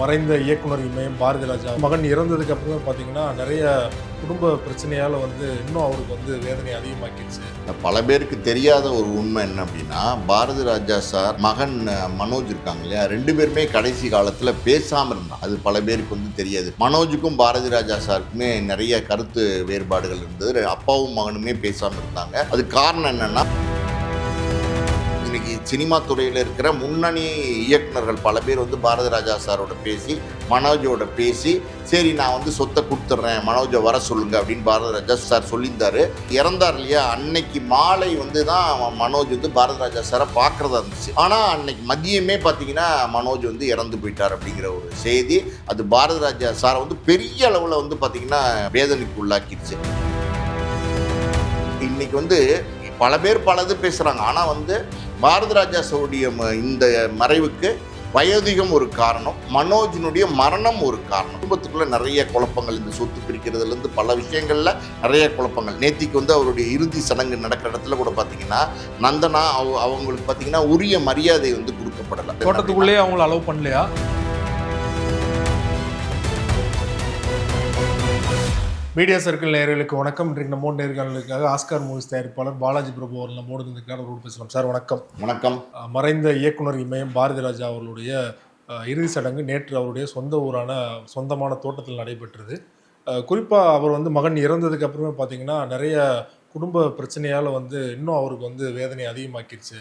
மறைந்த இயக்குனர் இமயம் பாரதிராஜா மகன் இறந்ததுக்கு அப்புறம் பார்த்தீங்கன்னா நிறைய குடும்ப பிரச்சனையால் இன்னும் அவருக்கு வேதனை அதிகமாக்கிடுச்சு. பல பேருக்கு தெரியாத ஒரு உண்மை என்ன அப்படின்னா, பாரதி ராஜா சார் மகன் மனோஜ் இருக்காங்க இல்லையா, 2 பேருமே கடைசி காலத்தில் பேசாமல் இருந்தாங்க. அது பல பேருக்கு தெரியாது. மனோஜுக்கும் பாரதி ராஜா சாருக்குமே நிறைய கருத்து வேறுபாடுகள் இருந்தது. அப்பாவும் மகனுமே பேசாமல் இருந்தாங்க. அது காரணம் என்னன்னா, இன்னைக்கு சினிமா துறையில் இருக்கிற முன்னணி இயக்குனர்கள் பல பேர் பாரதி ராஜா சாரோட பேசி மனோஜோட பேசி சரி நான் சொத்தை கொடுத்துட்றேன், மனோஜை வர சொல்லுங்க அப்படின்னு பாரதி ராஜா சார் சொல்லியிருந்தாரு. இறந்தார் இல்லையா, அன்னைக்கு மாலை தான் மனோஜ் பாரதி ராஜா சாரை பார்க்கறதா இருந்துச்சு. ஆனால் அன்னைக்கு மதியமே பார்த்தீங்கன்னா மனோஜ் இறந்து போயிட்டார் அப்படிங்கிற ஒரு செய்தி அது பாரதி ராஜா சாரை பெரிய அளவில் பார்த்தீங்கன்னா வேதனைக்கு உள்ளாக்கிடுச்சு. இன்னைக்கு பல பேர் பலது பேசுகிறாங்க. ஆனால் பாரதி ராஜா சாருடைய இந்த மறைவுக்கு வயோதிகம் ஒரு காரணம், மனோஜினுடைய மரணம் ஒரு காரணம். குடும்பத்துக்குள்ள நிறைய குழப்பங்கள், இந்த சொத்து பிரிக்கிறதுலேருந்து பல விஷயங்கள்ல நிறைய குழப்பங்கள். நேத்திக்கு அவருடைய இறுதி சடங்கு நடக்கிற இடத்துல கூட பார்த்தீங்கன்னா நந்தனா அவங்களுக்கு பார்த்தீங்கன்னா உரிய மரியாதை கொடுக்கப்படலை. தோட்டத்துக்குள்ளேயே அவங்களை அலோவ் பண்ணலையா? மீடியா சர்க்கிள் நேயர்களுக்கு வணக்கம். இன்றைக்கு நம்ம நேர்காணலுக்காக ஆஸ்கார் மூவிஸ் தயாரிப்பாளர் பாலாஜி பிரபு அவர்கள் நம்மோடு இருந்திருக்காரு. அவரோடு பேசலாம். சார் வணக்கம். வணக்கம். மறைந்த இயக்குனர் இமயம் பாரதிராஜா அவர்களுடைய இறுதி சடங்கு நேற்று அவருடைய சொந்த ஊரான சொந்தமான தோட்டத்தில் நடைபெற்றது. குறிப்பாக அவர் மகன் இறந்ததுக்கு அப்புறமே பார்த்தீங்கன்னா நிறைய குடும்ப பிரச்சனையால் இன்னும் அவருக்கு வேதனை அதிகமாக்கிடுச்சு.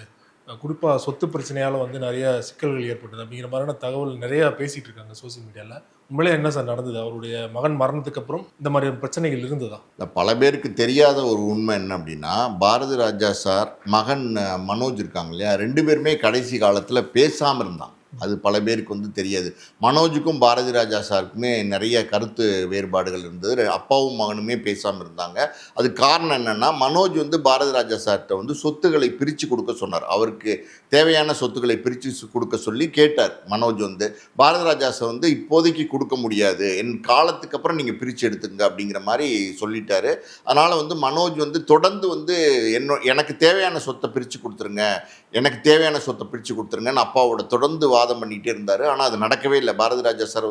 குறிப்பாக சொத்து பிரச்சனையால் நிறைய சிக்கல்கள் ஏற்பட்டது அப்படிங்கிற மாதிரியான தகவல் நிறையா பேசிகிட்டு இருக்காங்க சோசியல் மீடியாவில். உண்மையிலே என்ன சார் நடந்தது? அவருடைய மகன் மரணத்துக்கு அப்புறம் இந்த மாதிரி பிரச்சனைகள் இருந்ததா? பல பேருக்கு தெரியாத ஒரு உண்மை என்ன அப்படின்னா, பாரதி ராஜா சார் மகன் மனோஜ் இருக்காங்க இல்லையா, 2 பேருமே கடைசி காலத்தில் பேசாமல் இருந்தாங்க. அது பல பேருக்கு தெரியாது. மனோஜுக்கும் பாரதி ராஜா சாருக்குமே நிறைய கருத்து வேறுபாடுகள் இருந்தது. அப்பாவும் மகனுமே பேசாமல் இருந்தாங்க. அது காரணம் என்னென்னா, மனோஜ் பாரதி ராஜா சார்கிட்ட சொத்துக்களை பிரித்து கொடுக்க சொன்னார். அவருக்கு தேவையான சொத்துக்களை பிரித்து கொடுக்க சொல்லி கேட்டார். மனோஜ் பாரதி ராஜா சார் இப்போதைக்கு கொடுக்க முடியாது, என் காலத்துக்கு அப்புறம் நீங்கள் பிரித்து எடுத்துங்க அப்படிங்கிற மாதிரி சொல்லிட்டாரு. அதனால் மனோஜ் தொடர்ந்து எனக்கு தேவையான சொத்தை பிரித்து கொடுத்துருங்க, எனக்கு தேவையான சொத்தை பிரித்து கொடுத்துருங்கன்னு அப்பாவோட தொடர்ந்து வாதம் பண்ணிகிட்டே இருந்தார். ஆனால் அது நடக்கவே இல்லை. பாரதி ராஜா சார்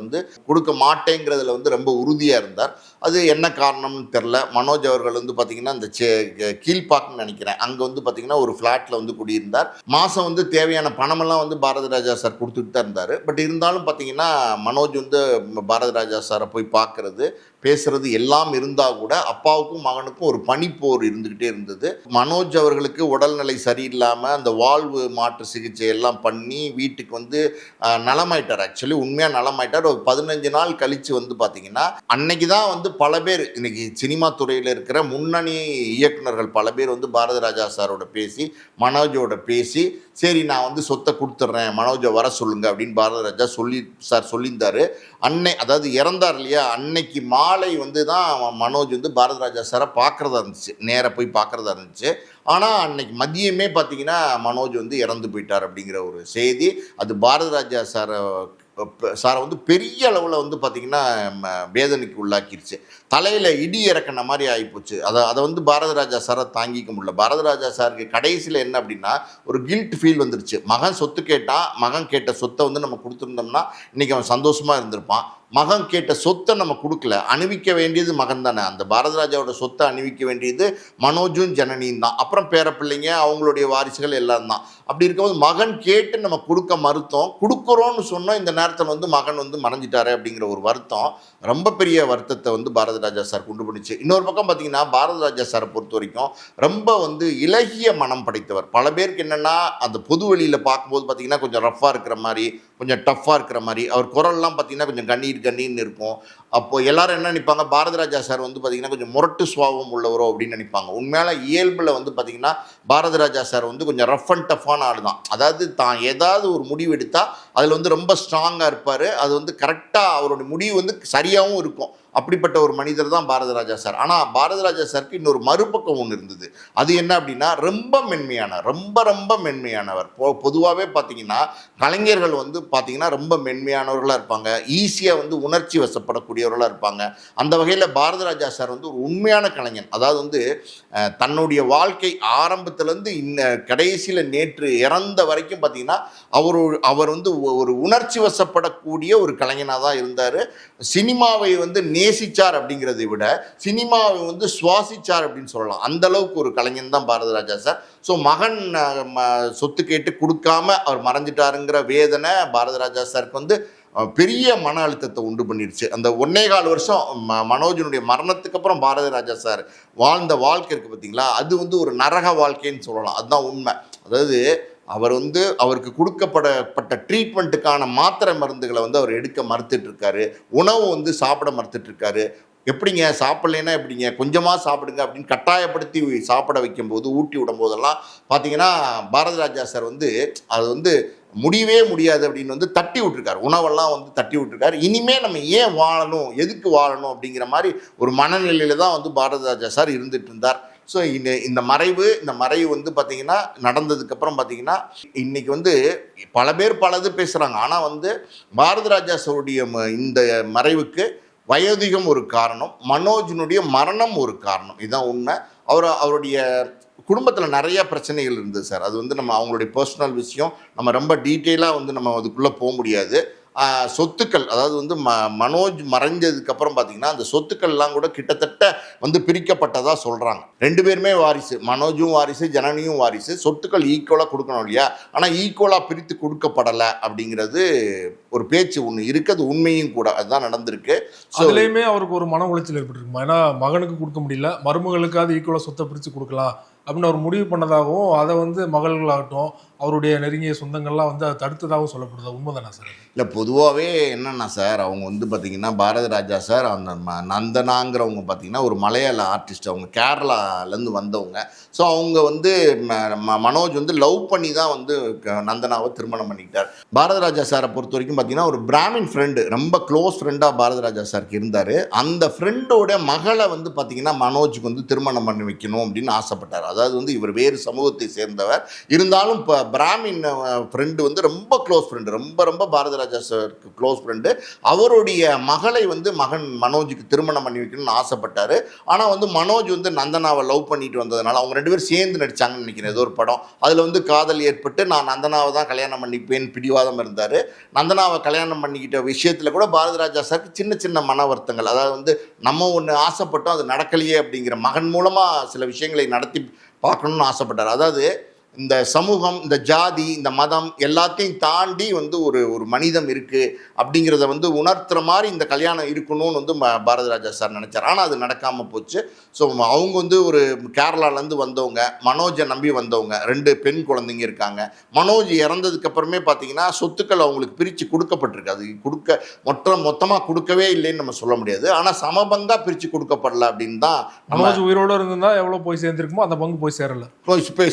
கொடுக்க மாட்டேங்கிறதுல ரொம்ப உறுதியாக இருந்தார். அது என்ன காரணம்னு தெரில. மனோஜ் அவர்கள் பார்த்திங்கன்னா இந்த கீழ்பாக்குன்னு நினைக்கிறேன், அங்கே பார்த்திங்கன்னா ஒரு ஃப்ளாட்டில் குடியிருந்தார். மாதம் தேவையான பணமெல்லாம் பாரதி ராஜா சார் கொடுத்துட்டு தான் இருந்தார். பட் இருந்தாலும் பார்த்திங்கன்னா மனோஜ் பாரதி ராஜா சாரை போய் பார்க்குறது பேசுறது எல்லாம் இருந்தால் கூட அப்பாவுக்கும் மகனுக்கும் ஒரு பனிப்போர் இருந்துக்கிட்டே இருந்தது. மனோஜ் அவர்களுக்கு உடல்நிலை சரியில்லாமல் அந்த வாழ்வு மாற்று சிகிச்சை எல்லாம் பண்ணி வீட்டுக்கு நலமாயிட்டார். ஆக்சுவலி உண்மையாக நலமாயிட்டார். ஒரு 15 நாள் கழித்து பார்த்திங்கன்னா அன்னைக்கு தான் பல பேர், இன்னைக்கு சினிமா துறையில் இருக்கிற முன்னணி இயக்குனர்கள் பல பேர் பாரதி ராஜா சாரோட பேசி மனோஜோட பேசி சரி நான் சொத்தை கொடுத்துட்றேன், மனோஜை வர சொல்லுங்க அப்படின்னு பாரதி ராஜா சொல்லியிருந்தார். அதாவது இறந்தார் இல்லையா, அன்னைக்கு மாலை தான் மனோஜ் பாரதி ராஜா சாரை பார்க்குறதா இருந்துச்சு, நேராக போய் பார்க்குறதா இருந்துச்சு. ஆனால் அன்னைக்கு மதியமே பார்த்தீங்கன்னா மனோஜ் இறந்து போயிட்டார் அப்படிங்கிற ஒரு செய்தி அது பாரதி ராஜா சாரை பெரிய அளவில் பார்த்திங்கன்னா வேதனைக்கு உள்ளாக்கிடுச்சு. தலையில் இடி இறக்கின மாதிரி ஆகிப்போச்சு. அதை பாரதி ராஜா சாரை தாங்கிக்க முடியல. பாரதி ராஜா சாருக்கு கடைசியில் என்ன அப்படின்னா ஒரு கில்ட் ஃபீல் வந்துருச்சு. மகன் சொத்து கேட்டான், மகன் கேட்ட சொத்தை நம்ம கொடுத்துருந்தோம்னா இன்றைக்கி அவன் சந்தோஷமாக இருந்திருப்பான். மகன் கேட்ட சொத்தை நம்ம கொடுக்கல, அணிவிக்க வேண்டியது மகன் தானே. அந்த பாரதி ராஜாவோட சொத்தை அணிவிக்க வேண்டியது மனோஜும் ஜனனியும் தான். அப்புறம் பேரப்பிள்ளைங்க அவங்களுடைய வாரிசுகள் எல்லாம் தான். அப்படி இருக்கும்போது மகன் கேட்டு நம்ம கொடுக்க மறுத்தோம், கொடுக்குறோன்னு சொன்னோம். இந்த நேரத்தில் மகன் மறைஞ்சிட்டாரு அப்படிங்கிற ஒரு வருத்தம், ரொம்ப பெரிய வருத்தத்தை பாரதி ராஜா சார் கொண்டு பண்ணிச்சு. இன்னொரு பக்கம் பார்த்தீங்கன்னா பாரதி ராஜா சாரை பொறுத்த வரைக்கும் ரொம்ப இலகிய மனம் படைத்தவர். பல பேருக்கு என்னென்னா அந்த பொது வெளியில் பார்க்கும்போது பார்த்தீங்கன்னா கொஞ்சம் ரஃப்பாக இருக்கிற மாதிரி, கொஞ்சம் டஃப்பாக இருக்கிற மாதிரி, அவர் குரல்லாம் பார்த்தீங்கன்னா கொஞ்சம் கண்ணீர்னு இருக்கும். அப்போது எல்லாரும் என்ன நினைப்பாங்க, பாரதி ராஜா சார் பார்த்தீங்கன்னா கொஞ்சம் முரட்டு சுபாவம் உள்ளவரோ அப்படின்னு நினைப்பாங்க. உண்மையால இயல்பில் பார்த்தீங்கன்னா பாரதி ராஜா சார் கொஞ்சம் ரஃப் அண்ட் டஃப்பான ஆள் தான். அதாவது தான் ஏதாவது ஒரு முடிவு எடுத்தால் அதில் ரொம்ப ஸ்ட்ராங்காக இருப்பார். அது கரெக்டாக அவருடைய முடிவு சரியாகவும் இருக்கும். அப்படிப்பட்ட ஒரு மனிதர் தான் பாரதி ராஜா சார். ஆனால் பாரதி ராஜா சாருக்கு இன்னொரு மறுபக்கம் ஒன்று இருந்தது. அது என்ன அப்படின்னா ரொம்ப மென்மையானவர், ரொம்ப மென்மையானவர். பொதுவாகவே பார்த்தீங்கன்னா கலைஞர்கள் பார்த்தீங்கன்னா ரொம்ப மென்மையானவர்களாக இருப்பாங்க, ஈஸியாக உணர்ச்சி வசப்படக்கூடியவர்களாக இருப்பாங்க. அந்த வகையில் பாரதி ராஜா சார் ஒரு உண்மையான கலைஞன். அதாவது தன்னுடைய வாழ்க்கை ஆரம்பத்திலேருந்து கடைசியில் நேற்று இறந்த வரைக்கும் பார்த்தீங்கன்னா அவர் ஒரு உணர்ச்சி வசப்படக்கூடிய ஒரு கலைஞனாக தான் இருந்தார். சினிமாவை வந்து நேசிச்சார் அப்படிங்கிறதை விட சினிமாவை வந்து சுவாசிச்சார் அப்படின்னு சொல்லலாம். அந்த அளவுக்கு ஒரு கலைஞன் தான் பாரதி ராஜா சார். ஸோ மகன் சொத்து கேட்டு கொடுக்காம அவர் மறைஞ்சிட்டாருங்கிற வேதனை பாரதி ராஜா சாருக்கு வந்து பெரிய மன அழுத்தத்தை உண்டு பண்ணிருச்சு. அந்த 1.25 வருஷம் மனோஜனுடைய மரணத்துக்கு அப்புறம் பாரதி ராஜா சார் வாழ்ந்த வாழ்க்கை இருக்குது பார்த்தீங்களா, அது வந்து ஒரு நரக வாழ்க்கைன்னு சொல்லலாம். அதுதான் உண்மை. அதாவது அவர் வந்து அவருக்கு கொடுக்கப்பட்ட ட்ரீட்மெண்ட்டுக்கான மாத்திரை மருந்துகளை வந்து அவர் எடுக்க மறுத்துட்டு இருக்காரு. உணவு வந்து சாப்பிட மறுத்துட்டு இருக்காரு. எப்படிங்க சாப்பிட்லைன்னா எப்படிங்க, கொஞ்சமாக சாப்பிடுங்க அப்படின்னு கட்டாயப்படுத்தி சாப்பிட வைக்கும்போது, ஊட்டி விடும் போதெல்லாம் பார்த்தீங்கன்னா பாரதி ராஜா சார் வந்து அது வந்து முடியவே முடியாது அப்படின்னு வந்து தட்டி விட்டுருக்காரு. உணவெல்லாம் வந்து தட்டி விட்டுருக்காரு. இனிமே நம்ம ஏன் வாழணும், எதுக்கு வாழணும் அப்படிங்கிற மாதிரி ஒரு மனநிலையில தான் வந்து பாரதி ராஜா சார் இருந்துட்டு இருந்தார். ஸோ இந்த மறைவு வந்து பார்த்தீங்கன்னா நடந்ததுக்கப்புறம் பார்த்தீங்கன்னா இன்னைக்கு வந்து பல பேர் பலது பேசுகிறாங்க. ஆனால் வந்து பாரதி ராஜா சாருடைய இந்த மறைவுக்கு வயோதிகம் ஒரு காரணம், மனோஜினுடைய மரணம் ஒரு காரணம். இதுதான் உண்மை. அவருடைய குடும்பத்தில் நிறைய பிரச்சனைகள் இருந்தது சார். அது வந்து நம்ம அவங்களுடைய பர்சனல் விஷயம், நம்ம ரொம்ப டீட்டெயிலாக வந்து நம்ம அதுக்குள்ளே போக முடியாது. சொத்துக்கள், அதாவது வந்து மனோஜ் மறைஞ்சதுக்கப்புறம் பார்த்தீங்கன்னா அந்த சொத்துக்கள்லாம் கூட கிட்டத்தட்ட வந்து பிரிக்கப்பட்டதாக சொல்கிறாங்க. 2 பேருமே வாரிசு, மனோஜும் வாரிசு, ஜனனியும் வாரிசு. சொத்துக்கள் ஈக்குவலாக கொடுக்கணும் இல்லையா, ஆனால் ஈக்குவலாக பிரித்து கொடுக்கப்படலை அப்படிங்கிறது ஒரு பேச்சு ஒன்று இருக்குது. உண்மையும் கூட அதுதான் நடந்திருக்கு. அதுலேயுமே அவருக்கு ஒரு மன உளைச்சல் ஏற்பட்டுருக்குமா? ஏன்னா மகனுக்கு கொடுக்க முடியல, மருமகளுக்காவது ஈக்குவலாக சொத்தை பிரித்து கொடுக்கலாம் அப்படின்னு அவர் முடிவு பண்ணதாகவும், அதை வந்து மகள்களாகட்டும் அவருடைய நெருங்கிய சொந்தங்கள்லாம் வந்து அதை தடுத்ததாகவும் சொல்லப்படுது. உண்மைதானா சார்? இல்லை, பொதுவாகவே என்னென்னா சார், அவங்க வந்து பார்த்திங்கன்னா பாரதி ராஜா சார் அந்த நந்தனாங்கிறவங்க பார்த்திங்கன்னா ஒரு மலையாள ஆர்டிஸ்ட், அவங்க கேரளாலேருந்து வந்தவங்க. ஸோ அவங்க வந்து மனோஜ் வந்து லவ் பண்ணி தான் வந்து நந்தனாவை திருமணம் பண்ணிக்கிட்டார். பாரதி ராஜா சாரை பொறுத்த வரைக்கும் பார்த்திங்கன்னா ஒரு பிராமின் ஃப்ரெண்டு, ரொம்ப க்ளோஸ் ஃப்ரெண்டாக பாரதி ராஜா சாருக்கு இருந்தார். அந்த ஃப்ரெண்டோட மகளை வந்து பார்த்திங்கன்னா மனோஜுக்கு வந்து திருமணம் பண்ணி வைக்கணும் அப்படின்னு ஆசைப்பட்டார். அதாவது வந்து இவர் வேறு சமூகத்தை சேர்ந்தவர், இருந்தாலும் இப்போ பிராமின் ஃப்ரெண்டு வந்து ரொம்ப க்ளோஸ் ஃப்ரெண்டு, ரொம்ப பாரதி ராஜா சாருக்கு க்ளோஸ் ஃப்ரெண்டு. அவருடைய மகளை வந்து மகன் மனோஜுக்கு திருமணம் பண்ணி வைக்கணும்னு ஆசைப்பட்டார். ஆனால் வந்து மனோஜ் வந்து நந்தனாவை லவ் பண்ணிட்டு வந்ததுனால அவங்க 2 பேரும் சேர்ந்து நடித்தாங்கன்னு நினைக்கிறேன் ஏதோ ஒரு படம். அதில் வந்து காதல் ஏற்பட்டு நான் நந்தனாவை தான் கல்யாணம் பண்ணிப்பேன் பிடிவாதம் இருந்தார். நந்தனாவை கல்யாணம் பண்ணிக்கிட்ட விஷயத்தில் கூட பாரதி ராஜா சாருக்கு சின்ன மன வருத்தங்கள். அதாவது வந்து நம்ம ஒன்று ஆசைப்பட்டோம், அது நடக்கலையே அப்படிங்கிற, மகன் மூலமாக சில விஷயங்களை நடத்தி பார்க்கணுன்னு ஆசைப்பட்டார். அதாவது இந்த சமூகம், இந்த ஜாதி, இந்த மதம் எல்லாத்தையும் தாண்டி வந்து ஒரு மனிதம் இருக்குது அப்படிங்கிறத வந்து உணர்த்துற மாதிரி இந்த கல்யாணம் இருக்கணும்னு வந்து பாரதி ராஜா சார் நினச்சார். ஆனால் அது நடக்காமல் போச்சு. ஸோ அவங்க வந்து ஒரு கேரளாலேருந்து வந்தவங்க, மனோஜை நம்பி வந்தவங்க, 2 பெண் குழந்தைங்க இருக்காங்க. மனோஜ் இறந்ததுக்கப்புறமே பார்த்தீங்கன்னா சொத்துக்கள் அவங்களுக்கு பிரித்து கொடுக்கப்பட்டிருக்கு. அது மொத்தமாக கொடுக்கவே இல்லைன்னு நம்ம சொல்ல முடியாது. ஆனால் சமபங்காக பிரித்து கொடுக்கப்படல அப்படின்னு தான். மனோஜ் உயிரோடு இருந்திருந்தா எவ்வளோ போய் சேர்ந்துருக்குமோ அந்த பங்கு போய்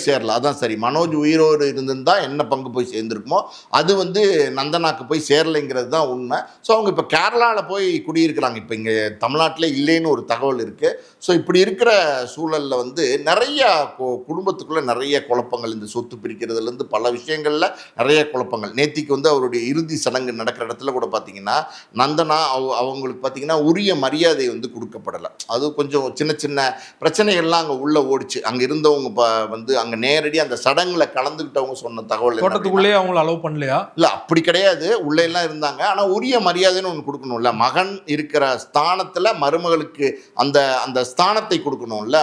சேரல. அதான் சரி, மனோஜ் உயிரோடு இருந்திருந்தால் என்ன பங்கு போய் சேர்ந்துருக்குமோ அது வந்து நந்தனாக்கு போய் சேரலைங்கிறது தான் உண்மை. ஸோ அவங்க இப்போ கேரளாவில் போய் குடியிருக்கிறாங்க. இப்போ இங்கே தமிழ்நாட்டில் இல்லைன்னு ஒரு தகவல் இருக்குது. ஸோ இப்படி இருக்கிற சூழலில் வந்து நிறைய குடும்பத்துக்குள்ளே நிறைய குழப்பங்கள், இந்த சொத்து பிரிக்கிறதுலேருந்து பல விஷயங்களில் நிறைய குழப்பங்கள். நேத்திக்கு வந்து அவருடைய இறுதி சடங்கு நடக்கிற இடத்துல கூட பார்த்தீங்கன்னா நந்தனா அவங்களுக்கு பார்த்தீங்கன்னா உரிய மரியாதை வந்து கொடுக்கப்படலை. அது கொஞ்சம் சின்ன பிரச்சனைகள்லாம் அங்கே உள்ளே ஓடிச்சு. அங்கே இருந்தவங்க வந்து அங்கே நேரடி அந்த சடங்குல கலந்துக்கிட்டவங்க சொன்ன தகவல், தோட்டத்துக்குள்ளே அவங்களை அலோவ் பண்ணலையா? இல்லை, அப்படி கிடையாது, உள்ளே எல்லாம் இருந்தாங்க. ஆனால் உரிய மரியாதைன்னு ஒன்று கொடுக்கணும்ல. மகன் இருக்கிற ஸ்தானத்தில் மருமகளுக்கு அந்த ஸ்தானத்தை கொடுக்கணும்ல.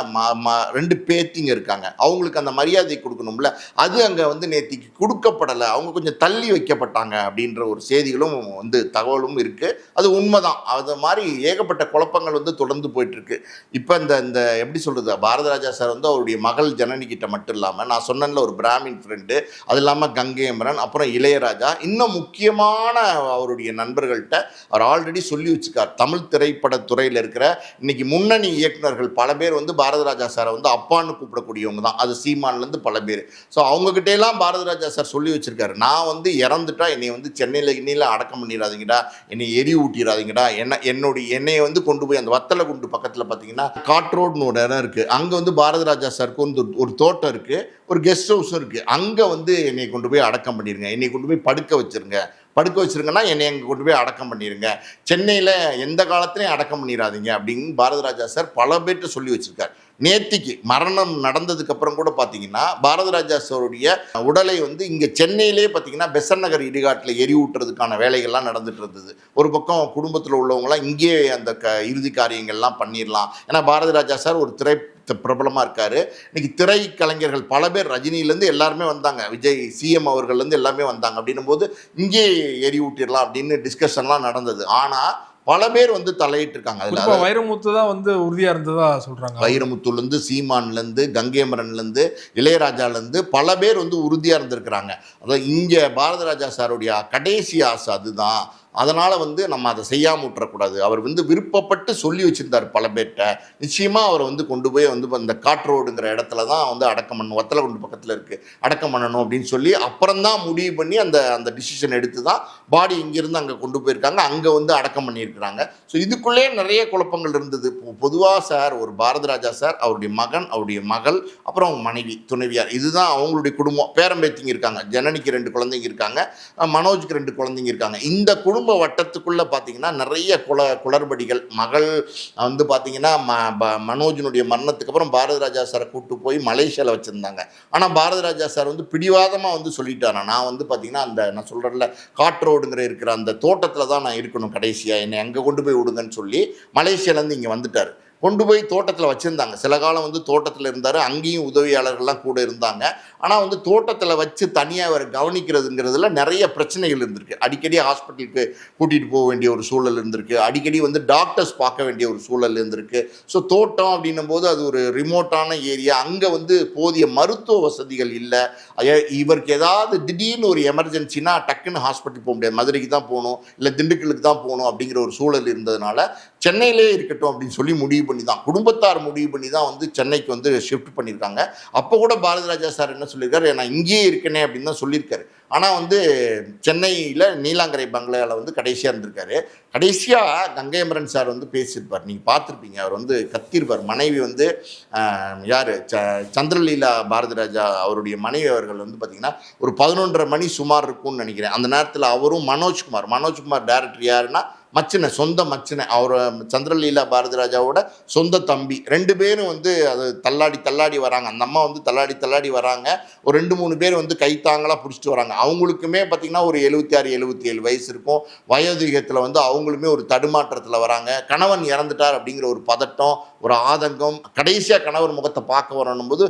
2 பேத்திங்க இருக்காங்க, அவங்களுக்கு அந்த மரியாதை கொடுக்கணும்ல. அது அங்கே வந்து நேத்திக்கு கொடுக்கப்படலை. அவங்க கொஞ்சம் தள்ளி வைக்கப்பட்டாங்க அப்படின்ற ஒரு செய்திகளும் வந்து தகவலும் இருக்குது. அது உண்மைதான். அது மாதிரி ஏகப்பட்ட குழப்பங்கள் வந்து தொடர்ந்து போயிட்டுருக்கு. இப்போ இந்த எப்படி சொல்கிறது, பாரதி ராஜா சார் வந்து அவருடைய மகள் ஜனனி கிட்ட மட்டும் இல்லாமல், நான் சொன்னேன்ல ஒரு பிராமின் ஃப்ரெண்டு, அது இல்லாமல் கங்கை அமரன், அப்புறம் இளையராஜா, இன்னும் முக்கியமான அவருடைய நண்பர்கள்ட்ட அவர் ஆல்ரெடி சொல்லி வச்சுக்கார். தமிழ் திரைப்படத்துறையில் இருக்கிற இன்னைக்கு முன்னணி இயக்குநர்கள் பல பேர் வந்து பாரதி ராஜா சாரை வந்து அப்பான்னு கூப்பிடக்கூடியவங்க தான். அது சீமான்லேருந்து பல பேர். ஸோ அவங்ககிட்டலாம் பாரதி ராஜா சார் சொல்லி வச்சுருக்காரு, நான் வந்து இறந்துட்டா என்னை வந்து சென்னையில் அடக்கம் பண்ணிடாதீங்கடா, என்னை எரி ஊட்டிடாதீங்கடா, என்னையை வந்து கொண்டு போய் அந்த வத்தலை குண்டு பக்கத்தில் பார்த்தீங்கன்னா காட்ரோட்னு ஒரு இடம் இருக்குது, அங்கே வந்து பாரதி ராஜா சாருக்கு வந்து ஒரு தோட்டம் இருக்குது, ஒரு கெஸ்ட் ஹவுஸும் இருக்குது. அங்கே வந்து என்னை கொண்டு போய் அடக்கம் பண்ணிடுங்க, என்னை கொண்டு போய் படுக்க வச்சிருங்கன்னா என்னை அங்கே கொண்டு போய் அடக்கம் பண்ணிடுங்க, சென்னையில் எந்த காலத்துலையும் அடக்கம் பண்ணிடாதீங்க அப்படின்னு பாரதி ராஜா சார் பல பேர்கிட்ட சொல்லி வச்சுருக்கார். நேத்திக்கு மரணம் நடந்ததுக்கப்புறம் கூட பார்த்தீங்கன்னா பாரதி ராஜா சாருடைய உடலை வந்து இங்கே சென்னையிலே பார்த்தீங்கன்னா பெசன்ட் நகர் இடுகாட்டில் எரிவூட்டுறதுக்கான வேலைகள்லாம் நடந்துட்டு இருந்தது. ஒரு பக்கம் குடும்பத்தில் உள்ளவங்களாம் இங்கே அந்த இறுதி காரியங்கள்லாம் பண்ணிடலாம். ஏன்னா பாரதி ராஜா சார் ஒரு பிரபலமாக இருக்கார். இன்னைக்கு திரை கலைஞர்கள் பல பேர், ரஜினியிலேருந்து எல்லாருமே வந்தாங்க, விஜய் சிஎம் அவர்கள்லேருந்து எல்லாமே வந்தாங்க. அப்படின்னும் போது இங்கே எரிவூட்டிடலாம் அப்படின்னு டிஸ்கஷன்லாம் நடந்தது. ஆனால் பல பேர் வந்து தலையிட்டு இருக்காங்க. அதில் வைரமுத்து தான் வந்து உறுதியாக இருந்ததா சொல்கிறாங்க. வைரமுத்துலேருந்து, சீமான்லேருந்து, கங்கேமரன்லேருந்து, இளையராஜாலேருந்து பல பேர் வந்து உறுதியாக இருந்திருக்கிறாங்க. அதாவது இங்கே பாரதி ராஜா சாருடைய கடைசி ஆசை அதுதான். அதனால் வந்து நம்ம அதை செய்யாமல் விட்டுறக்கூடாது. அவர் வந்து விருப்பப்பட்டு சொல்லி வச்சுருந்தார் பல பேர்கிட்ட. நிச்சயமாக அவர் வந்து கொண்டு போய் வந்து அந்த காட்ரோடுங்கிற இடத்துல தான் வந்து அடக்கம் பண்ணணும், வத்தலகுண்டு பக்கத்தில் இருக்குது, அடக்கம் பண்ணணும் அப்படின்னு சொல்லி அப்புறம்தான் முடிவு பண்ணி அந்த டிசிஷன் எடுத்து தான் பாடி இங்கேருந்து அங்கே கொண்டு போயிருக்காங்க, அங்கே வந்து அடக்கம் பண்ணியிருக்கிறாங்க. ஸோ இதுக்குள்ளே நிறைய குழப்பங்கள் இருந்தது. பொதுவாக சார், ஒரு பாரதி ராஜா சார், அவருடைய மகன், அவருடைய மகள், அப்புறம் அவங்க மனைவி, துணைவியார், இதுதான் அவங்களுடைய குடும்பம். பேரம்பேத்திங்க இருக்காங்க, ஜனனிக்கு 2 குழந்தைங்க இருக்காங்க, மனோஜுக்கு 2 குழந்தைங்க இருக்காங்க. இந்த குடும்ப வட்டத்துக்குள்ளே பார்த்தீங்கன்னா நிறைய குளறுபடிகள். மகள் வந்து பார்த்தீங்கன்னா மனோஜினுடைய மரணத்துக்கு அப்புறம் பாரதி ராஜா சாரை கூப்பிட்டு போய் மலேசியாவில் வச்சுருந்தாங்க. ஆனால் பாரதி ராஜா சார் வந்து பிடிவாதமாக வந்து சொல்லிட்டாரா, நான் வந்து பார்த்தீங்கன்னா நான் சொல்கிறேன்ல காட்ரோடுங்கிற இருக்கிற அந்த தோட்டத்தில் தான் நான் இருக்கணும், கடைசியாக என்னை அங்கே கொண்டு போய் விடுங்கன்னு சொல்லி மலேசியாவிலேருந்து இங்கே வந்துட்டார். கொண்டு போய் தோட்டத்தில் வச்சுருந்தாங்க. சில காலம் வந்து தோட்டத்தில் இருந்தார், அங்கேயும் உதவியாளர்கள்லாம் கூட இருந்தாங்க. ஆனால் வந்து தோட்டத்தில் வச்சு தனியாக அவரை கவனிக்கிறதுங்கிறதுல நிறைய பிரச்சனைகள் இருந்திருக்கு. அடிக்கடி ஹாஸ்பிட்டலுக்கு கூட்டிகிட்டு போக வேண்டிய ஒரு சூழல் இருந்திருக்கு, அடிக்கடி வந்து டாக்டர்ஸ் பார்க்க வேண்டிய ஒரு சூழல் இருந்திருக்கு. ஸோ தோட்டம் அப்படின்னும் போது அது ஒரு ரிமோட்டான ஏரியா, அங்கே வந்து போதிய மருத்துவ வசதிகள் இல்லை. இவருக்கு ஏதாவது திடீர்னு ஒரு எமர்ஜென்சினா டக்குன்னு ஹாஸ்பிட்டல் போக முடியாது, மதுரைக்கு தான் போகணும், இல்லை திண்டுக்கலுக்கு தான் போகணும் அப்படிங்கிற ஒரு சூழல் இருந்ததுனால சென்னையிலே இருக்கட்டும் அப்படின்னு சொல்லி முடிவு பண்ணி தான், குடும்பத்தார் முடிவு பண்ணி தான் வந்து சென்னைக்கு வந்து ஷிஃப்ட் பண்ணியிருக்காங்க. அப்போ கூட பாரதி ராஜா சார் என்ன சொல்லியிருக்காரு, நான் இங்கேயே இருக்கேனே அப்படின்னு தான் சொல்லியிருக்காரு. ஆனால் வந்து சென்னையில் நீலாங்கரை பங்களாவில் வந்து கடைசியாக இருந்திருக்காரு. கடைசியாக கங்கைமரன் சார் வந்து பேசியிருப்பார், நீங்கள் பார்த்துருப்பீங்க. அவர் வந்து கத்திருப்பார். மனைவி வந்து யார், சந்திரலீலா பாரதி ராஜா அவருடைய மனைவி அவர்கள் வந்து பார்த்திங்கன்னா ஒரு 11:30 மணி சுமார் இருக்கும்னு நினைக்கிறேன். அந்த நேரத்தில் அவரும் மனோஜ்குமார் டைரக்டர் யாருன்னா மச்சினை, சொந்த மச்சினை, அவர் சந்திரலீலா பாரதி ராஜாவோட சொந்த தம்பி. 2 பேரும் வந்து அது தள்ளாடி வராங்க. அந்த அம்மா வந்து தள்ளாடி வராங்க. ஒரு 2-3 பேர் வந்து கைத்தாங்களாக பிடிச்சிட்டு வராங்க. அவங்களுக்குமே பார்த்திங்கன்னா ஒரு 76-77 வயசு இருக்கும். வயோதிகத்தில் வந்து அவங்களுமே ஒரு தடுமாற்றத்தில் வராங்க. கணவன் இறந்துட்டார் அப்படிங்கிற ஒரு பதட்டம், ஒரு ஆதங்கம். கடைசியாக கணவர் முகத்தை பார்க்க வரணும் போது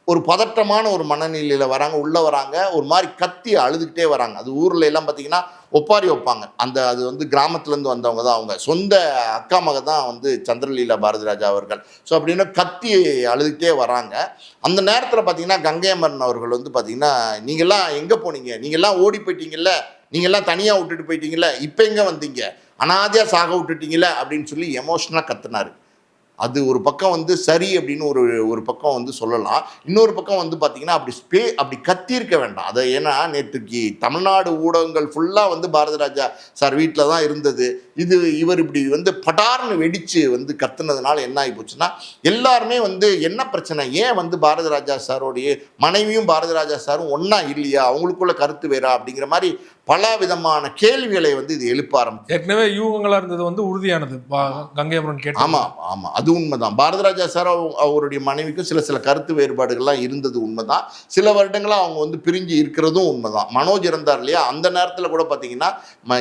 ஒரு பதட்டமான ஒரு மனநிலையில் வராங்க. உள்ளே வராங்க, ஒரு மாதிரி கத்தி அழுதுகிட்டே வராங்க. அது ஊரில் எல்லாம் பார்த்திங்கன்னா ஒப்பாரி வைப்பாங்க. அது வந்து கிராமத்துலேருந்து வந்தவங்க தான், அவங்க சொந்த அக்கா மக தான் வந்து சந்திரலீலா பாரதி ராஜா அவர்கள். ஸோ அப்படின்னு கத்தி அழுதுகிட்டே வராங்க. அந்த நேரத்தில் பார்த்திங்கன்னா கங்கையம்மன் அவர்கள் வந்து பார்த்திங்கன்னா, நீங்கள்லாம் எங்கே போனீங்க, நீங்கள்லாம் ஓடி போயிட்டீங்கல்ல, நீங்கள்லாம் தனியாக விட்டுட்டு போயிட்டீங்கல்ல, இப்போ எங்கே வந்தீங்க, அனாதையாக சாக விட்டுட்டீங்களே அப்படின்னு சொல்லி எமோஷனலாக கத்துனாரு. அது ஒரு பக்கம் வந்து சரி அப்படின்னு ஒரு பக்கம் வந்து சொல்லலாம். இன்னொரு பக்கம் வந்து பார்த்தீங்கன்னா அப்படி கத்தியிருக்க வேண்டாம். அதை ஏன்னா நேற்றுக்கு தமிழ்நாடு ஊடகங்கள் ஃபுல்லாக வந்து பாரதி ராஜா சார் வீட்டில் தான் இருந்தது. இவர் இப்படி வந்து படார்னு வெடித்து வந்து கத்துனதுனால என்ன ஆகி போச்சுன்னா, எல்லாருமே வந்து என்ன பிரச்சனை, ஏன் வந்து பாரதி ராஜா சாரோடைய மனைவியும் பாரதி ராஜா சாரும் ஒன்றா இல்லையா, அவங்களுக்குள்ள கருத்து வேறா அப்படிங்கிற மாதிரி பல விதமான கேள்விகளை வந்து இது எழுப்ப ஆரம்பிச்சு. ஏற்கனவே யூகங்களா இருந்தது வந்து உறுதியானது கங்கையமரன் கேட்டு. ஆமாம் அது உண்மைதான். பாரதி ராஜா சார் அவருடைய மனைவிக்கும் சில கருத்து வேறுபாடுகள்லாம் இருந்தது உண்மைதான். சில வருடங்களாக அவங்க வந்து பிரிஞ்சு இருக்கிறதும் உண்மைதான். மனோஜ் இருந்தார் இல்லையா, அந்த நேரத்தில் கூட பார்த்தீங்கன்னா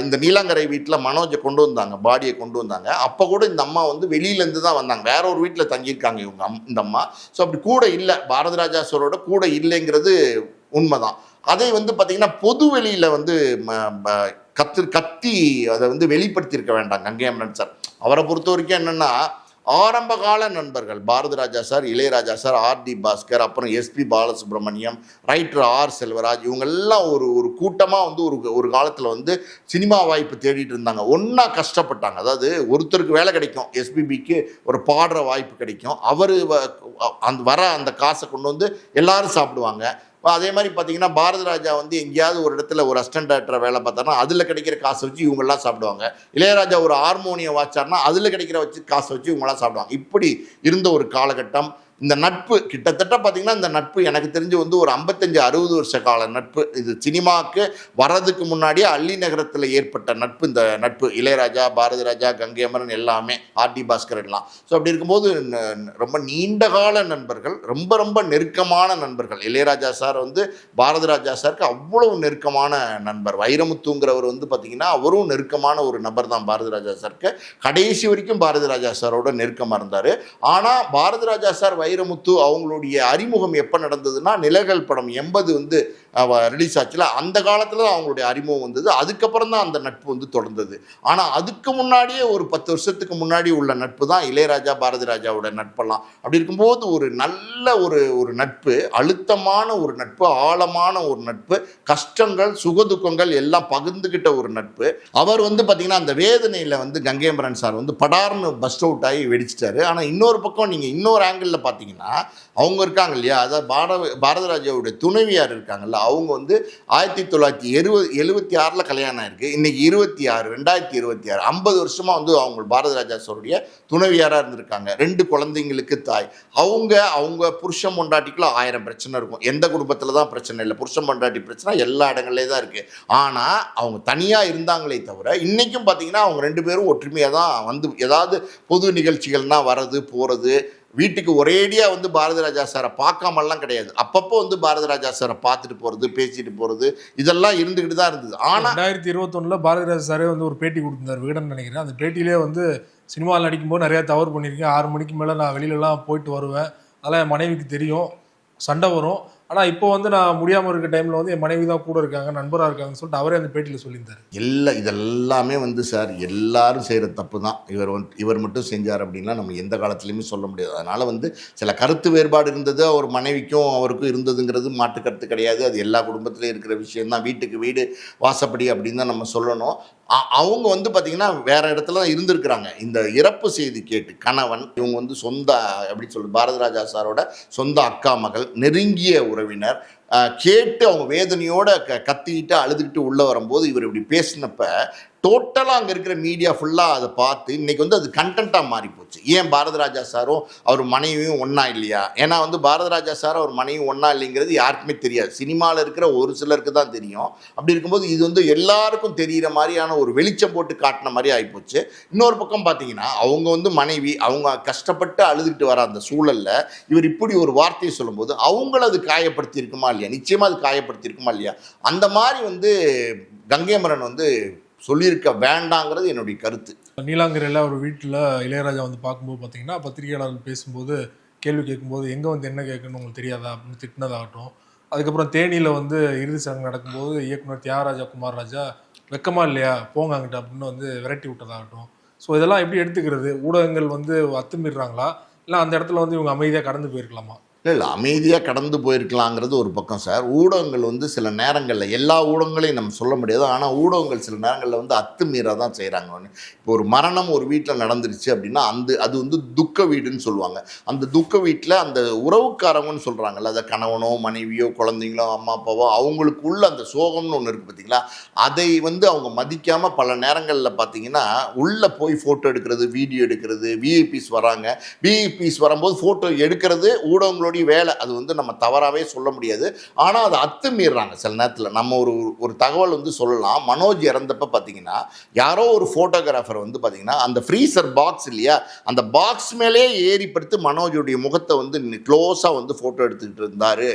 இந்த நீலாங்கரை வீட்டில் மனோஜை கொண்டு வந்தாங்க, பாடியை கொண்டு வந்தாங்க. அப்போ கூட இந்த அம்மா வந்து வெளியிலேருந்து தான் வந்தாங்க, வேற ஒரு வீட்டில் தங்கியிருக்காங்க இந்த அம்மா. ஸோ அப்படி கூட இல்லை, பாரதி ராஜா சாரோட கூட இல்லைங்கிறது உண்மைதான். அதை வந்து பார்த்திங்கன்னா பொது வெளியில் வந்து கத்தி அதை வந்து வெளிப்படுத்தியிருக்க வேண்டாம் கங்கையமரன் சார். அவரை பொறுத்த வரைக்கும் என்னென்னா, ஆரம்ப கால நண்பர்கள் Bharathi Raja sir, Ilaiyaraaja sir, RD Bhaskar, அப்புறம் SP Balasubrahmanyam, writer R Selvaraj, இவங்கெல்லாம் ஒரு கூட்டமாக வந்து ஒரு காலத்தில் வந்து சினிமா வாய்ப்பு தேடிட்டு இருந்தாங்க. ஒன்றா கஷ்டப்பட்டாங்க. அதாவது ஒருத்தருக்கு வேலை கிடைக்கும், எஸ்பிபிக்கு ஒரு பாடுற வாய்ப்பு கிடைக்கும், அவர் அந்த காசை கொண்டு வந்து எல்லாரும் சாப்பிடுவாங்க. அதே மாதிரி பார்த்தீங்கன்னா பாரதி ராஜா வந்து எங்கேயாவது ஒரு இடத்துல ஒரு அசிஸ்டன்ட் டைரக்டரை வேலை பார்த்தாருன்னா அதில் கிடைக்கிற காசை வச்சு இவங்கெல்லாம் சாப்பிடுவாங்க. இளையராஜா ஒரு ஹார்மோனியம் வாச்சார்னா அதில் கிடைக்கிற காசை வச்சு இவங்கெல்லாம் சாப்பிடுவாங்க. இப்படி இருந்த ஒரு காலகட்டம். இந்த நட்பு கிட்டத்தட்ட பார்த்தீங்கன்னா இந்த நட்பு எனக்கு தெரிஞ்சு வந்து ஒரு 55-60 வருஷ கால நட்பு. இது சினிமாவுக்கு வர்றதுக்கு முன்னாடியே அள்ளி நகரத்தில் ஏற்பட்ட நட்பு. இந்த நட்பு இளையராஜா, பாரதி ராஜா, கங்கை அமரன் எல்லாமே, ஆர்டி பாஸ்கர் எல்லாம். ஸோ அப்படி இருக்கும்போது ரொம்ப நீண்ட கால நண்பர்கள், ரொம்ப ரொம்ப நெருக்கமான நண்பர்கள். இளையராஜா சார் வந்து பாரதி ராஜா சாருக்கு அவ்வளவு நெருக்கமான நண்பர். வைரமுத்துங்கிறவர் வந்து பார்த்தீங்கன்னா அவரும் நெருக்கமான ஒரு நபர் தான் பாரதி ராஜா சாருக்கு. கடைசி வரைக்கும் பாரதி ராஜா சாரோட நெருக்கமாக இருந்தார். ஆனால் பாரதி ராஜா சார், வைரமுத்து அவங்களுடைய அறிமுகம் எப்போ நடந்ததுன்னா, நிழல்கள் படம் 80 வந்து ரிலீஸ் ஆச்சுல, அந்த காலத்தில் அவங்களுடைய அறிமுகம் வந்தது. அதுக்கப்புறம் தான் அந்த நட்பு வந்து தொடர்ந்தது. ஆனால் அதுக்கு முன்னாடியே ஒரு 10 வருஷத்துக்கு முன்னாடி உள்ள நட்பு தான் இளையராஜா, பாரதி ராஜாவோட நட்பெல்லாம். அப்படி இருக்கும்போது ஒரு நல்ல ஒரு நட்பு, அழுத்தமான ஒரு நட்பு, ஆழமான ஒரு நட்பு, கஷ்டங்கள் சுகதுக்கங்கள் எல்லாம் பகிர்ந்துகிட்ட ஒரு நட்பு. அவர் வந்து பார்த்தீங்கன்னா அந்த வேதனையில் வந்து கங்கை அமரன் சார் வந்து படார்னு பஸ்ட் அவுட் ஆகி வெடிச்சிட்டாரு. ஆனால் இன்னொரு பக்கம் நீங்கள் இன்னொரு ஆங்கிளில் பார்த்தீங்கன்னா அவங்க இருக்காங்க இல்லையா, அதாவது பாரதி ராஜாவுடைய துணைவியார் இருக்காங்கல்ல, அவங்க வந்து 1976 கல்யாணம் ஆயிருக்கு. இன்னைக்கு 2026 50 வருஷமாக வந்து அவங்க பாரதி ராஜா சாருடைய துணைவியாராக இருந்திருக்காங்க. 2 குழந்தைங்களுக்கு தாய். அவங்க புருஷன் பொண்டாட்டிக்குள்ள 1000 பிரச்சனை இருக்கும். எந்த குடும்பத்தில் தான் பிரச்சனை இல்லை, புருஷன் பொண்டாட்டி பிரச்சனை எல்லா இடங்கள்லேயும் தான் இருக்குது. ஆனால் அவங்க தனியாக இருந்தாங்களே தவிர இன்றைக்கும் பார்த்தீங்கன்னா அவங்க 2 பேரும் ஒற்றுமையாக தான் வந்து ஏதாவது பொது நிகழ்ச்சிகள்னால் வர்றது போகிறது. வீட்டுக்கு ஒரேடியாக வந்து பாரதி ராஜா சாரை பார்க்காமலாம் கிடையாது. அப்பப்போ வந்து பாரதி ராஜா சாரை பார்த்துட்டு போகிறது, பேசிட்டு போகிறது, இதெல்லாம் இருந்துக்கிட்டு தான் இருந்தது. ஆனால் 2021 பாரதி ராஜா சாரே வந்து ஒரு பேட்டி கொடுத்திருந்தார், விகடன் நினைக்கிறேன். அந்த பேட்டியிலே வந்து சினிமாவில் நடிக்கும்போது நிறையா தவறு பண்ணியிருக்கேன், 6 மணிக்கு மேலே நான் வெளியிலலாம் போயிட்டு வருவேன், அதெல்லாம் என் மனைவிக்கு தெரியும், சண்டை வரும். ஆனால் இப்போ வந்து நான் முடியாமல் இருக்க டைமில் வந்து என் மனைவி தான் கூட இருக்காங்க, நண்பராக இருக்காங்கன்னு சொல்லிட்டு அவரே அந்த பேட்டியில் சொல்லியிருந்தார். இதெல்லாமே வந்து சார் எல்லாரும் செய்கிற தப்பு தான். இவர் மட்டும் செஞ்சார் அப்படின்லாம் நம்ம எந்த காலத்துலையுமே சொல்ல முடியாது. அதனால் வந்து சில கருத்து வேறுபாடு இருந்தது, அவர் மனைவிக்கும் அவருக்கும் இருந்ததுங்கிறது மாற்று கருத்து கிடையாது. அது எல்லா குடும்பத்திலையும் இருக்கிற விஷயம்தான். வீட்டுக்கு வீடு வாசப்படி அப்படின்னு தான் நம்ம சொல்லணும். அவங்க வந்து பார்த்திங்கன்னா வேறு இடத்துல தான் இருந்திருக்கிறாங்க. இந்த இறப்பு செய்தி கேட்டு கணவன், இவங்க வந்து சொந்த எப்படி சொல்லுது பாரதி ராஜா சாரோட சொந்த அக்கா மகள், நெருங்கிய உறவினர், கேட்டு அவங்க வேதனையோட கத்திக்கிட்டு அழுதுகிட்டு உள்ளே வரும்போது இவர் இப்படி பேசினப்ப டோட்டலாக அங்கே இருக்கிற மீடியா ஃபுல்லாக அதை பார்த்து இன்றைக்கி வந்து அது கண்டென்ட்டாக மாறி போச்சு. ஏன் பாரதி ராஜா சாரும் அவர் மனைவியும் ஒன்றா இல்லையா? ஏன்னா வந்து பாரதி ராஜா சாரும் அவர் மனைவியும் ஒன்றா இல்லைங்கிறது யாருக்குமே தெரியாது. சினிமாவில் இருக்கிற ஒரு சிலருக்கு தான் தெரியும். அப்படி இருக்கும்போது இது வந்து எல்லாருக்கும் தெரிகிற மாதிரியான ஒரு வெளிச்சம் போட்டு காட்டின மாதிரி ஆகிப்போச்சு. இன்னொரு பக்கம் பார்த்தீங்கன்னா அவங்க வந்து மனைவி அவங்க கஷ்டப்பட்டு அழுதுகிட்டு வர அந்த சூழலில் இவர் இப்படி ஒரு வார்த்தையை சொல்லும்போது அவங்கள அது காயப்படுத்தி இருக்குமா இல்லையா? நிச்சயமாக அது காயப்படுத்தி இருக்குமா இல்லையா? அந்த மாதிரி வந்து கங்கை அமரன் வந்து சொல்லியிருக்க வேண்டாங்கிறது என்னுடைய கருத்து. நீலாங்கரையில் ஒரு வீட்டில் இளையராஜா வந்து பார்க்கும்போது பார்த்தீங்கன்னா பத்திரிகையாளர்கள் பேசும்போது கேள்வி கேட்கும்போது எங்கே வந்து என்ன கேட்கணும்னு உங்களுக்கு தெரியாதா அப்படின்னு திட்டினதாகட்டும். அதுக்கப்புறம் தேனியில் வந்து இறுதி சடங்கு நடக்கும்போது இயக்குனர் தியாகராஜா குமாரராஜா வெக்கமா இல்லையா போங்க அங்கிட்ட அப்படின்னு வந்து விரட்டி விட்டதாகட்டும். ஸோ இதெல்லாம் எப்படி எடுத்துக்கிறது? ஊடகங்கள் வந்து அத்துமீறாங்களா இல்லை அந்த இடத்துல வந்து இவங்க அமைதியாக கடந்து போயிருக்கலாமா? இல்லை அமைதியாக கடந்து போயிருக்கலாங்கிறது ஒரு பக்கம் சார். ஊடகங்கள் வந்து சில நேரங்களில் எல்லா ஊடகங்களையும் நம்ம சொல்ல முடியாது. ஆனால் ஊடகங்கள் சில நேரங்களில் வந்து அத்துமீறாக தான் செய்கிறாங்க. இப்போ ஒரு மரணம் ஒரு வீட்டில் நடந்துருச்சு அப்படின்னா அது வந்து துக்க வீடுன்னு சொல்லுவாங்க. அந்த துக்க வீட்டில் அந்த உறவுக்காரங்கன்னு சொல்கிறாங்கல்ல, அதை கணவனோ மனைவியோ குழந்தைங்களோ அம்மா அப்பாவோ அவங்களுக்குள்ள அந்த சோகம்னு ஒன்று இருக்குது பார்த்தீங்களா, அதை வந்து அவங்க மதிக்காமல் பல நேரங்களில் பார்த்தீங்கன்னா உள்ளே போய் ஃபோட்டோ எடுக்கிறது, வீடியோ எடுக்கிறது. விஐபிஸ் வராங்க, விஐபிஸ் வரும்போது ஃபோட்டோ எடுக்கிறது ஊடகங்களோட வேலை. அது வந்து நம்ம தவறாகவே சொல்ல முடியாது. ஆனால் அதை அத்துமீறாங்க சில நேரத்தில். நம்ம ஒரு தகவல் வந்து சொல்லலாம். மனோஜ் இறந்தப்ப பார்த்தீங்கன்னா யாரோ ஒரு ஃபோட்டோகிராஃபர் வந்து பார்த்தீங்கன்னா அந்த ஃப்ரீசர் பாக்ஸ் இல்லையா, அந்த பாக்ஸ் மேலே ஏறி படுத்து மனோஜுடைய முகத்தை வந்து க்ளோஸாக வந்து ஃபோட்டோ எடுத்துக்கிட்டு இருந்தார்.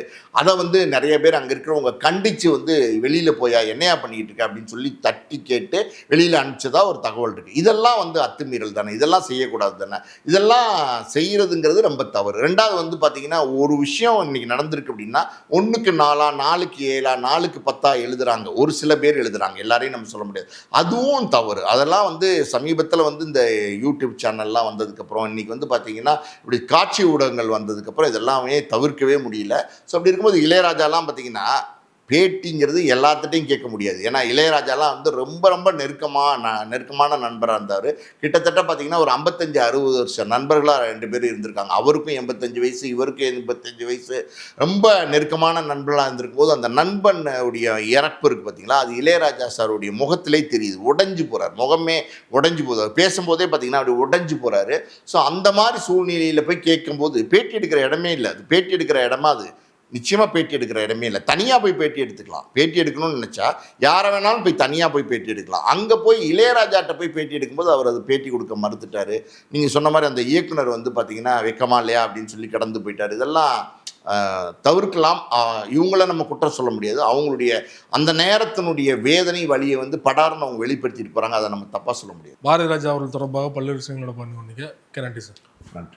அதை வந்து நிறைய பேர் அங்கே இருக்கிறவங்க கண்டித்து வந்து வெளியில் போயா என்னையா பண்ணிக்கிட்டு இருக்க அப்படின்னு சொல்லி தட்டி கேட்டு வெளியில் அனுப்பிச்சதா ஒரு தகவல் இருக்குது. இதெல்லாம் வந்து அத்துமீறல் தானே, இதெல்லாம் செய்யக்கூடாது தானே. இதெல்லாம் செய்கிறதுங்கிறது ரொம்ப தவறு. ரெண்டாவது வந்து பார்த்தீங்கன்னா ஒரு விஷயம் இன்னைக்கு நடந்திருக்கு அப்படின்னா 1க்கு 4, 4க்கு 7, 4க்கு 10 எழுதுறாங்க. ஒரு சில பேர் எழுதுறாங்க, எல்லாரையும் நம்ம சொல்ல முடியாது. அதுவும் தவறு. அதெல்லாம் வந்து சமீபத்தில் வந்து இந்த யூடியூப் சேனல்லாம் வந்ததுக்கப்புறம் இன்னைக்கு வந்து பார்த்தீங்கன்னா இப்படி காட்சி ஊடகங்கள் வந்ததுக்கப்புறம் இதெல்லாமே தவிர்க்கவே முடியல. ஸோ அப்படி இருக்கும்போது இளையராஜாலாம் பார்த்தீங்கன்னா பேட்டிங்கிறது எல்லாத்துட்டையும் கேட்க முடியாது. ஏன்னா இளையராஜாலாம் வந்து ரொம்ப ரொம்ப நெருக்கமான நண்பராக இருந்தார். கிட்டத்தட்ட பார்த்தீங்கன்னா ஒரு 55-60 வருஷம் நண்பர்களாக 2 பேர் இருந்திருக்காங்க. அவருக்கும் 85 வயசு, இவருக்கும் 85 வயசு. ரொம்ப நெருக்கமான நண்பர்களாக இருந்திருக்கும் போது அந்த நண்பன் உடைய இறப்பு இருக்குது பார்த்தீங்களா, அது இளையராஜா சாருடைய முகத்திலே தெரியுது. உடைஞ்சு போகிறார், முகமே உடைஞ்சு போகுது. பேசும்போதே பார்த்தீங்கன்னா அப்படி உடைஞ்சு போகிறாரு. ஸோ அந்த மாதிரி சூழ்நிலையில் போய் கேட்கும்போது பேட்டி எடுக்கிற இடமே இல்லை. அது பேட்டி எடுக்கிற இடமா அது நிச்சயமாக பேட்டி எடுக்கிற இடமே இல்லை. தனியாக போய் பேட்டி எடுத்துக்கலாம். பேட்டி எடுக்கணும்னு நினச்சா யாரை வேணாலும் போய் தனியாக போய் பேட்டி எடுக்கலாம். அங்கே போய் இளையராஜாட்ட போய் பேட்டி எடுக்கும்போது அவர் அது பேட்டி கொடுக்க மறுத்துட்டார். நீங்கள் சொன்ன மாதிரி அந்த இயக்குனர் வந்து பார்த்தீங்கன்னா வெக்கமா இல்லையா அப்படின்னு சொல்லி கடந்து போயிட்டார். இதெல்லாம் தவிர்க்கலாம். இவங்கள நம்ம குற்றம் சொல்ல முடியாது. அவங்களுடைய அந்த நேரத்தினுடைய வேதனை வழியை வந்து படார்னு அவங்க வெளிப்படுத்திட்டு போகிறாங்க. அதை நம்ம தப்பாக சொல்ல முடியாது. பாரதி ராஜா அவர்கள் தொடர்பாக பல்வேறு விஷயங்களோட பண்ணுவீங்க. நன்றி சார். நன்றி.